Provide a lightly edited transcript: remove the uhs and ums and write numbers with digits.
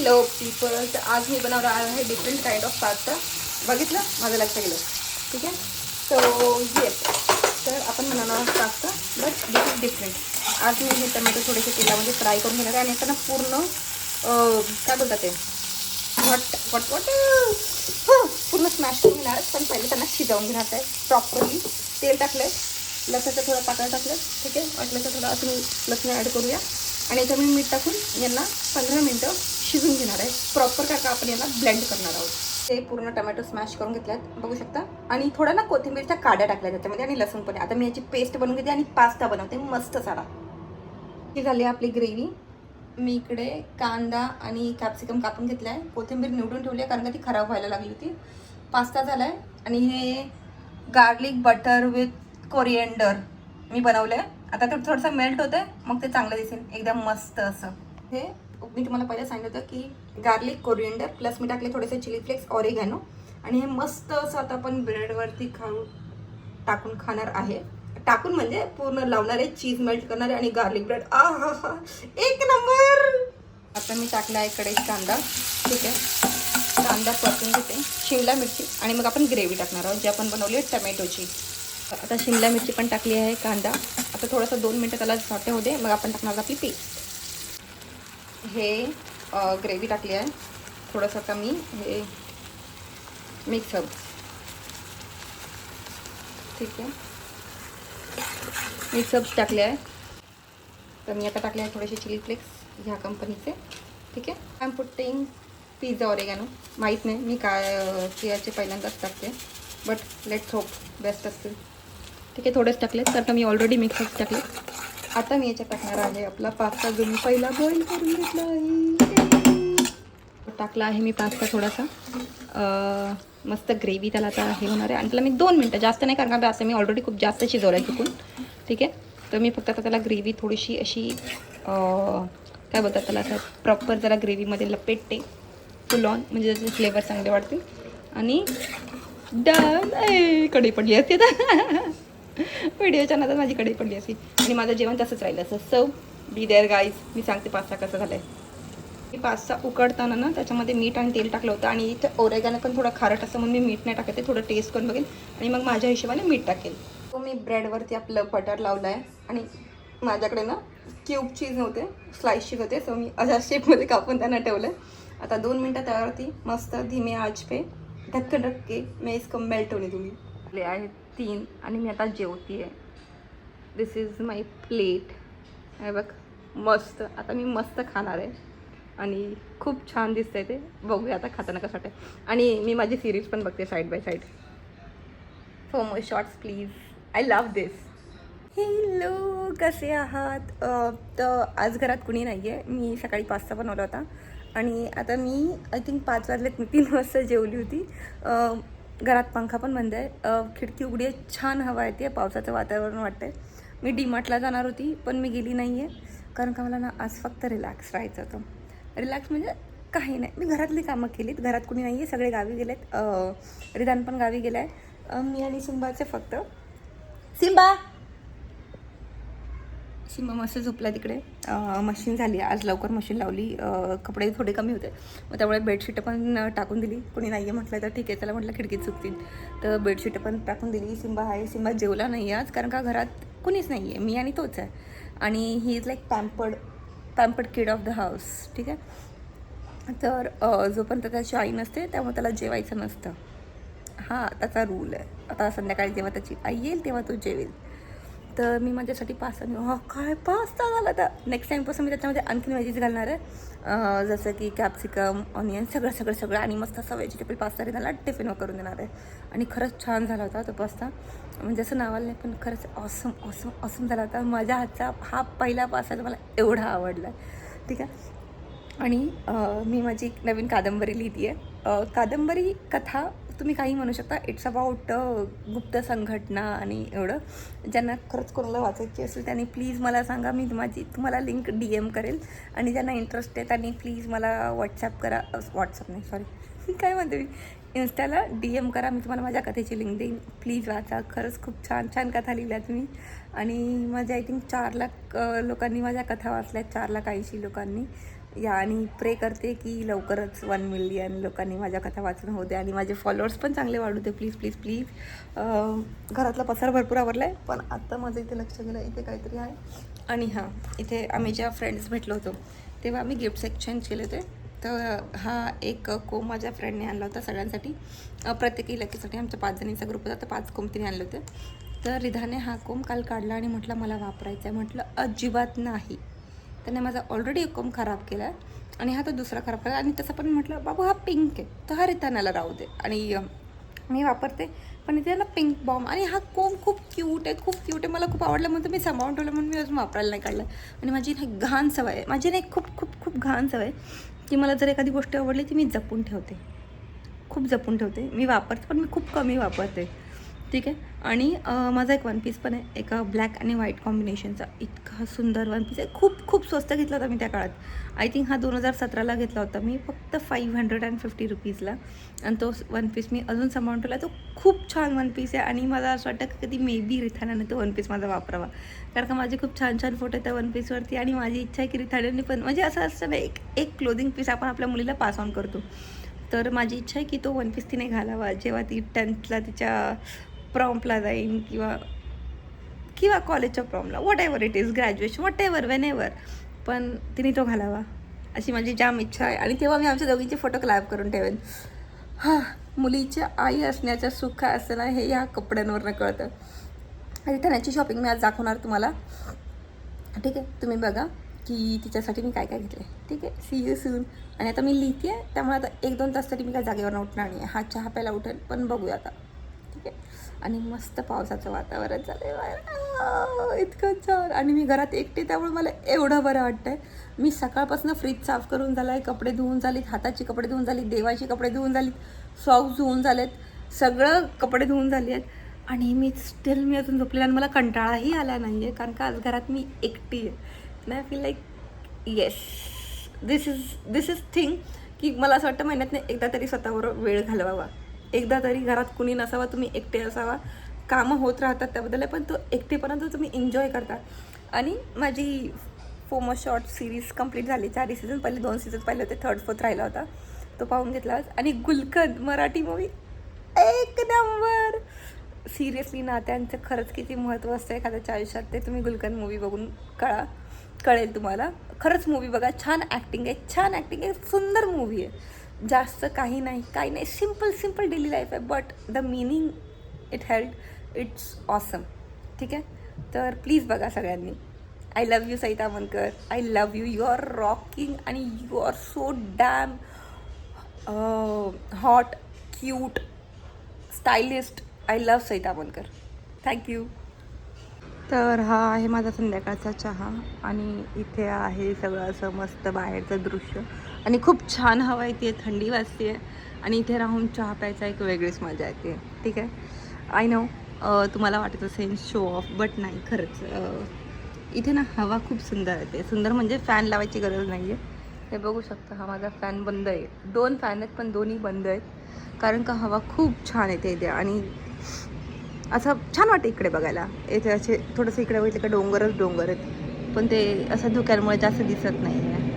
Hello people's, आज मी बनवणार आहे डिफरंट काइंड ऑफ पास्ता. बघितलं, माझं लक्ष गेलं. ठीक आहे, सो येस, तर आपण बनवणार आहोत pasta, but this is different. आज मी हे टमॅटो थोडेसे तेलामध्ये फ्राय करून घेणार आहे आणि त्यांना पूर्ण काय बोलतात ते वॉट वॉट वॉट पूर्ण स्मॅश करून घेणार आहे. पण पहिले त्यांना शिजवून घेणार आहे प्रॉपरली. तेल टाकलं, लसणाचं थोडं पातळ टाकलं. ठीक आहे, वाटलं तर थोडं असं लसूण ॲड करूया आणि याच्यात मी मीठ टाकून यांना 15 मिनटं शिजून घेणार आहे प्रॉपर, कारण का आपण याला ब्लेंड करणार आहोत. ते पूर्ण टमॅटो स्मॅश करून घेतल्यात, बघू शकता. आणि थोडं ना कोथिंबीरच्या काड्या टाकल्या त्याच्यामध्ये आणि लसूण पण. आता मी याची पेस्ट बनवून घेते आणि पास्ता बनवते मस्त सारा. ही झाली आपली ग्रेव्ही. मी इकडे कांदा आणि कॅप्सिकम कापून घेतला आहे, कोथिंबीर निवडून ठेवली आहे कारण का ती खराब व्हायला लागली होती. पास्ता झाला आहे आणि हे गार्लिक बटर विथ कोरिएंडर मी बनवलं आहे. आता ते थोडंसं मेल्ट होतं आहे, मग ते चांगलं दिसेल एकदम मस्त असं. हे मी तुम्हाला पहिले सांगितलं होतं की गार्लिक कोरिएंडर प्लस मी टाकले थोडेसे चिली फ्लेक्स ऑरिगॅनो. आणि हे मस्त असं आता आपण ब्रेडवरती टाकून खाणार आहे. टाकून म्हणजे पूर्ण लावणार आहे, चीज मेल्ट करणार आहे आणि गार्लिक ब्रेड. आ हा हा, एक नंबर. आता मी टाकला आहे इकडे कांदा. ठीक आहे, कांदा परतून घेते, शिमला मिरची आणि मग आपण ग्रेव्ही टाकणार आहोत जी आपण बनवली आहे टमॅटोची. आता शिमला मिरची पण टाकली आहे, कांदा. आता थोडंसं 2 मिनटं त्याला सॉटे होते, मग आपण टाकणार आपली पेस्ट. हे ग्रेव्ही टाकली आहे, थोडंसं कमी हे मिक्स हब. ठीक आहे, मिक्स हब्स टाकले आहे. तर मी आता टाकले आहे थोडेसे चिली फ्लेक्स ह्या कंपनीचे. ठीक आहे, I am putting pizza oregano. माहीत नाही मी काय याचे पहिल्यांदाच टाकते, बट लेट्स होप बेस्ट असतील. ठीक आहे, थोडेच टाकले तर का मी ऑलरेडी मिक्स हब्स टाकले. आता मी याच्यात टाकणार आहे आपला पास्ता जो मी पहिला बॉईल करून घेतला आहे. टाकला आहे मी पास्ता थोडासा, मस्त ग्रेव्ही त्याला आता हे होणार आहे. आणि त्याला मी 2 मिनटं, जास्त नाही कारण का असं मी ऑलरेडी खूप जास्त शिजवलं आहे चुकून. ठीक आहे, तर मी फक्त आता त्याला ग्रेव्ही थोडीशी अशी काय बोलतात त्याला, असं प्रॉपर जरा ग्रेव्हीमध्ये लपेटते फुल ऑन, म्हणजे त्याचे फ्लेवर चांगले वाढतील. आणि कढई पडली असते आता व्हिडिओच्या नादात माझी कढई पडली असती आणि माझं जेवण तसंच राहिलं असं. सो बी देअर गाईज, मी सांगते पास्ता कसं झालं आहे. मी पास्ता उकडताना ना त्याच्यामध्ये मीठ आणि तेल टाकलं होतं आणि इथं ओरेगानं पण थोडं खारट असं म्हणून मी मीठ नाही टाकते, थोडं टेस्ट करून बघेल आणि मग माझ्या हिशोबाने मीठ टाकेल. तो मी ब्रेडवरती आपलं बटर लावलं आहे आणि माझ्याकडे ना क्यूब चीज नव्हते, स्लाइस चीज होते, सो मी अशा शेपमध्ये कापून त्यांना ठेवलं आहे. आता 2 मिनटं त्यावरती मस्त धीमे आंच पे ढक्कन रख के मैं इसको मेल्ट होने दूंगी. आपले आहेत 3 आणि मी आता जेवती आहे. दिस इज माय प्लेट. हे बघ मस्त, आता मी मस्त खाणार आहे आणि खूप छान दिसतंय ते. बघूया आता खाताना कसं वाटतं. आणि मी माझी सिरीज पण बघते side by side. For more shorts please, I love this. Hello, कसे आहात? तर आज घरात कुणी नाही आहे. मी सकाळी पास्ता बनवला होता आणि आता मी आय थिंक 5 वाजलेत, मी 3 वाजता जेवली होती. घरात पंखा पण बंद आहे, खिडकी उघडी आहे, छान हवा येते, पावसाचं वातावरण वाटतं आहे. मी डीमार्टला जाणार होती पण मी गेली नाही आहे कारण का मला ना आज फक्त रिलॅक्स राहायचं होतं. रिलॅक्स म्हणजे काही नाही, मी घरातली कामं केलीत. घरात कुणी नाही आहे, सगळे गावी गेलेत. रिदान पण गावी गेला आहे. मी आणि सिम्बाचे फक्त. सिम्बा सिम्बा मस्त झोपला तिकडे. मशीन झाली आज लवकर, मशीन लावली. कपडे थोडे कमी होते, मग त्यामुळे बेडशीटं पण टाकून दिली. कोणी नाही आहे म्हटलं तर ठीक आहे, त्याला म्हटलं खिडकीत चुकतील, तर बेडशीटं पण टाकून दिली. सिम्बा आहे, सिम्बा जेवला नाही आज कारण का घरात कुणीच नाही आहे, मी आणि तोच आहे. आणि he is like pampered kid of the house. ठीक आहे, तर जोपर्यंत त्याची आई नसते त्यामुळे त्याला जेवायचं नसतं. हां, त्याचा रूल आहे. आता संध्याकाळी जेव्हा त्याची आई येईल तेव्हा तो जेवेल. तर मी माझ्यासाठी पास्ता, काय पास्ता झाला. तर नेक्स्ट टाईमपासून मी त्याच्यामध्ये आणखीन व्हेजीज घालणार आहे, जसं की कॅप्सिकम, ऑनियन, सगळं आणि मस्त असा व्हेजिटेबल पास्ता त्याला टिफिनवर करून देणार आहे. आणि खरंच छान झाला होता तो पास्ता, म्हणजे असं नावाला नाही पण खरंच ऑसम झाला होता. माझ्या हातचा हा पहिला पास्ता मला एवढा आवडला आहे. ठीक आहे, आणि मी माझी एक नवीन कादंबरी लिहिती आहे. कादंबरी कथा तुम्ही काही म्हणू शकता. इट्स अबाउट गुप्त संघटना आणि एवढं. ज्यांना खरंच कोणाला वाचायची असेल त्यांनी प्लीज मला सांगा, मी तुम्हाला लिंक DM करेल. आणि ज्यांना इंटरेस्ट आहे त्यांनी प्लीज मला व्हॉट्सॲप करा, व्हॉट्सअप नाही सॉरी काय म्हणते मी, इन्स्टाला DM करा, मी तुम्हाला माझ्या कथेची लिंक देईन. प्लीज वाचा, खरंच खूप छान छान कथा लिहिल्या तुम्ही. आणि माझ्या आय थिंक 4 लाख लोकांनी माझ्या कथा वाचल्या, 4 लाख 80 लोकांनी. या आणि प्रे करते की लवकरच 1 मिलियन लोकांनी माझ्या कथा वाचून होऊ दे आणि माझे फॉलोअर्स पण चांगले वाढू दे. Please please please. घरातला पसार भरपूर आवरला आहे, पण आत्ता माझं इथे लक्ष गेलं, इथे काहीतरी आहे. आणि हां, इथे आम्ही जेव्हा फ्रेंड्स भेटलो होतो तेव्हा आम्ही गिफ्ट्स एक्सचेंज केले होते. तर हा एक कोम माझ्या फ्रेंडने आणला होता सगळ्यांसाठी. प्रत्येकी लकीसाठी आमच्या 5 जणींचा ग्रुप होता, तर 5 कोंब तिने आणले होते. तर रिधाने हा कोंब काल काढला आणि म्हटलं मला वापरायचा आहे. म्हटलं अजिबात नाही. त्याने माझा ऑलरेडी एक कोंब खराब केला आहे आणि हा तो दुसरा खराब केला. आणि तसं पण म्हटलं बाबू हा पिंक आहे, तर हा रिधान्याला राहू दे आणि मी वापरते. पण इथे ना पिंक बॉम्ब आणि हा कोंब खूप क्यूट आहे, खूप क्यूट आहे. मला खूप आवडलं म्हणून मी सांभाळून ठेवलं, म्हणून मी अजून वापरायला नाही काढलं. आणि माझी ना घाण सवय आहे, माझी ना एक खूप खूप खूप घाण सवय आहे की मला जर एखादी गोष्ट आवडली ती मी जपून ठेवते, खूप जपून ठेवते. मी वापरते पण मी खूप कमी वापरते. ठीक आहे. आणि माझा एक वन पीस पण आहे, एका ब्लॅक आणि व्हाईट कॉम्बिनेशनचा. इतका सुंदर वन पीस आहे, खूप खूप स्वस्त घेतला होता मी त्या काळात. आय थिंक हा 2017ला घेतला होता मी, फक्त 550 रुपीजला. आणि तो वन पीस मी अजून सांभाळून ठेवला. तो खूप छान वन पीस आहे आणि मला असं वाटतं की कधी मे बी रिथानाने तो वन पीस माझा वापरावा, कारण का माझे खूप छान छान फोटो त्या वन पीसवरती. आणि माझी इच्छा आहे की रिथानाने पण, म्हणजे असं असतं ना, एक क्लोदिंग पीस आपण आपल्या मुलीला पास ऑन करतो. तर माझी इच्छा आहे की तो वन पीस तिने घालावा जेव्हा ती 10thला तिच्या प्रॉम्पला जाईन किंवा कॉलेजच्या प्रॉम्पला, whatever it is, graduation, whatever, whenever, पण तिने तो घालावा अशी माझी जाम इच्छा आहे. आणि तेव्हा मी आमच्या दोघींचे फोटो क्लॅप करून ठेवेन. हां, मुलीच्या आई असण्याचं सुख असतं ना, हे या कपड्यांवरनं कळतं. आणि त्याची शॉपिंग मी आज दाखवणार तुम्हाला. ठीक आहे, तुम्ही बघा की तिच्यासाठी मी काय काय घेतलं आहे. ठीक आहे, सी यू सून. आणि आता मी लिहिते आहे, त्यामुळे आता 1-2 तास तरी मी काय जागेवर उठणार नाही आहे. हा चहा प्यायला उठेल, पण बघूया आता. ठीक आहे. आणि मस्त पावसाचं वातावरण झालं आहे बाहेर, इतकं छान. आणि मी घरात एकटे, त्यामुळे मला एवढं बरं वाटतं आहे. मी सकाळपासून फ्रीज साफ करून झाला आहे, कपडे धुवून झालीत, हाताची कपडे धुवून झाली, देवाची कपडे धुवून झालीत, सॉक्स धुवून झालेत, सगळं कपडे धुवून झाली आहेत. आणि मी अजून झोपलेला आणि मला कंटाळाही आला नाही आहे, कारण का आज घरात मी एकटी आहे. आणि I feel like yes, this is thing की मला असं वाटतं महिन्यातनं एकदा तरी स्वतःवर वेळ घालवावा, एकदा तरी घरात कुणी नसावा, तुम्ही एकटे असावा. कामं होत राहतात त्याबद्दल, पण तो एकटेपणात तुम्ही एन्जॉय करता. आणि माझी फोमो शॉर्ट सिरीज कंप्लीट झाली. 4 सीझन, पहिले 2 सीझन पाहिले होते, 3rd 4th राहिला होता, तो पाहून घेतला. आणि गुलकंद मराठी मूवी एक नंबर. सिरियसली नात्यांचं खरंच किती महत्त्व असतं एखाद्याच्या आयुष्यात, ते तुम्ही गुलकंद मूवी बघून कळेल तुम्हाला. खरंच मूवी बघा, छान ॲक्टिंग आहे, सुंदर मूवी आहे. जास्त काही नाही, सिम्पल डेली लाईफ आहे, but the meaning it held, it's awesome. ठीक आहे, तर प्लीज बघा सगळ्यांनी. I love you Saita Mankar, I love you, you are rocking आणि you are so damn hot, cute, stylist. I love Saita Mankar. Thank you. तर हा आहे माझा संध्याकाळचा चहा आणि इथे आहे सगळं असं मस्त बाहेरचं दृश्य आणि खूप छान हवा येते, थंडी वाजते आहे आणि इथे राहून चहा प्यायचा एक वेगळीच मजा येते. ठीक आहे, आय नो तुम्हाला वाटत असेल शो ऑफ, बट नाही, खरंच इथे ना हवा खूप सुंदर येते. सुंदर म्हणजे फॅन लावायची गरज नाही आहे. हे बघू शकता, हा माझा फॅन बंद आहे. 2 फॅन आहेत पण दोन्ही बंद आहेत, कारण का हवा खूप छान येते इथे. आणि असं छान वाटतं इकडे बघायला. इथे असे थोडंसं इकडे बघितलं का डोंगर आहेत, पण ते असं धुक्यांमुळे जास्त दिसत नाही आहे.